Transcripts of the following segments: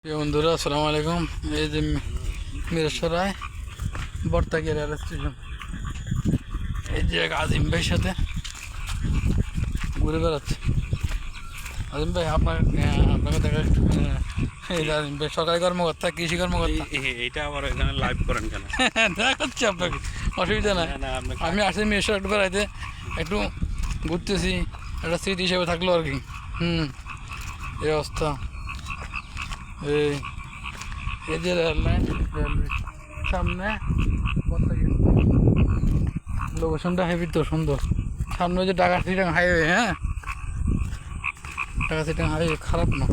প্রিয় বন্ধুরা, আসসালামু আলাইকুম। এই যে মিরসরাই বর্তাকিয়া রেল স্টেশন। এই যে এক আজিম ভাইয়ের সাথে ঘুরে বেড়াচ্ছে। আজিম ভাই, আপনাকে দেখা একটু এই যে আজিম ভাই সরকারি কর্মকর্তা, কৃষি কর্মকর্তা। এইটা আবার এখানে লাইভ করেন কেন? দেখাচ্ছি আপনাকে, অসুবিধা নাই। আমি আসছি মিরসরাই একটু বেড়াইতে, একটু ঘুরতেছি, একটা স্মৃতি হিসেবে থাকলো আর কি। এই অবস্থা। এই যে রেললাইন, সামনে লোকেশনটা হেভি তো সুন্দর। সামনে যে ঢাকা চিটাং হাইওয়ে, হ্যাঁ, ঢাকা চিটাং হাইওয়ে খারাপ না।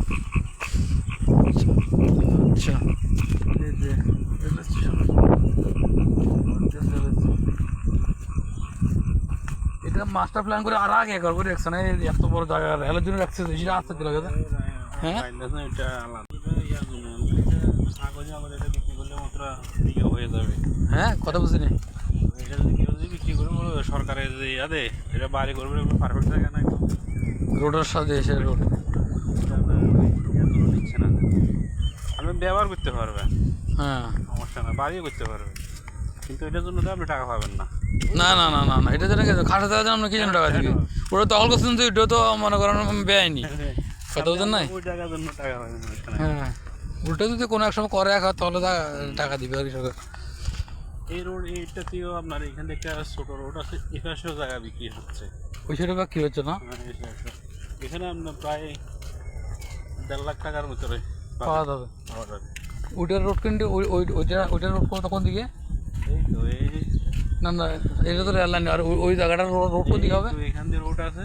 আচ্ছা, এই যে রেল স্টেশন, এটা মাস্টার প্ল্যান করে আর আগে একবার করে রাখছে না। এত বড় জায়গা রেলের জন্য রাখছে, সেটা আসতে দিল। হ্যাঁ, হ্যাঁ, কথা বুঝিনি। এটা যদি কেউ যদি বিক্রি করে সরকারের যে ইয়াদে এটা বাড়ি করবে, পারফেক্ট জায়গা না, রোডের সাথে এসে রোড দিচ্ছে না। আপনি ব্যবহার করতে পারবেন, হ্যাঁ, সমস্যা না, বাড়িও করতে পারবেন, কিন্তু এটার জন্য তো আপনি টাকা পাবেন না। না না না না না, এটা যেন খাটা দেওয়ার জন্য কি জন্য টাকা দিবি? ওটা দখল করছেন তো, এটা তো মনে করেন বেআইনি। কথা বলছেন নাই? ওই টাকার জন্য টাকা পাবেন না। হ্যাঁ, উল্টো যদি কোনো এক সময় করে রাখা, তাহলে টাকা দিবে আর কি সরকার। এই রোড এইটাতেও আপনার এখানে একটা ছোট রোড আছে, এপাশেও জায়গা বিক্রি হচ্ছে। ওই সেটা বা কী হচ্ছে না, এখানে আপনার প্রায় 1.5 লাখ টাকার ভিতরে পাওয়া যাবে। পাওয়া যাবে। ওইটার রোড কিন্তু ওইটার রোড কোন দিকে? এই তো এই না না, এটা তো রেল লাইন। আর ওই জায়গাটার রোড কোন দিকে হবে? এখান দিয়ে রোড আছে,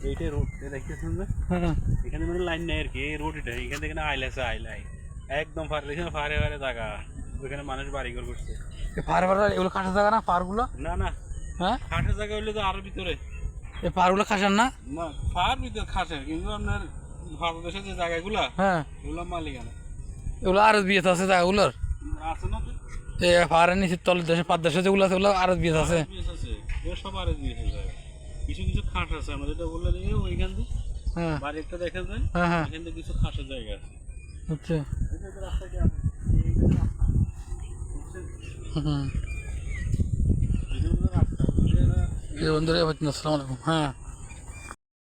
এইটাই রোড দেখতেছেন না? হ্যাঁ, এখানে মানে লাইন নেই আর কি, এই রোড এটা এখান থেকে আইল আছে, আইলাই একদম এখানে ফারে ফারে জায়গা, ওইখানে মানুষ বাড়িঘর করছে। পাহাড় এগুলো খাসার জায়গা না, পাহাড়গুলো? না না, হ্যাঁ, খাসের জায়গা হইলে তো আরো ভিতরে। এই পাহাড়গুলো খাসার না? না, ফার ভিতরে খাসের, কিন্তু আপনার বাংলাদেশের যে জায়গাগুলা, হ্যাঁ, এগুলো মালিকানা এগুলো আর বিয়েতে আছে জায়গাগুলোর। আছে না তো, এই পাহাড়ের নিচের তলের দেশে, পাঁচ দেশে যেগুলো আছে, ওগুলো আর বিয়েতে আছে। আছে, এগুলো সব আর জায়গা। কিছু কিছু খাস আছে, আমরা যেটা বললেন ওইখান থেকে হ্যাঁ, বাড়ি একটা দেখা যায়, হ্যাঁ, হ্যাঁ, এখান থেকে কিছু খাসের জায়গা আছে। আচ্ছা, রাস্তা কি আছে? হুম, বন্ধুরা, আসসালামু আলাইকুম। হ্যাঁ।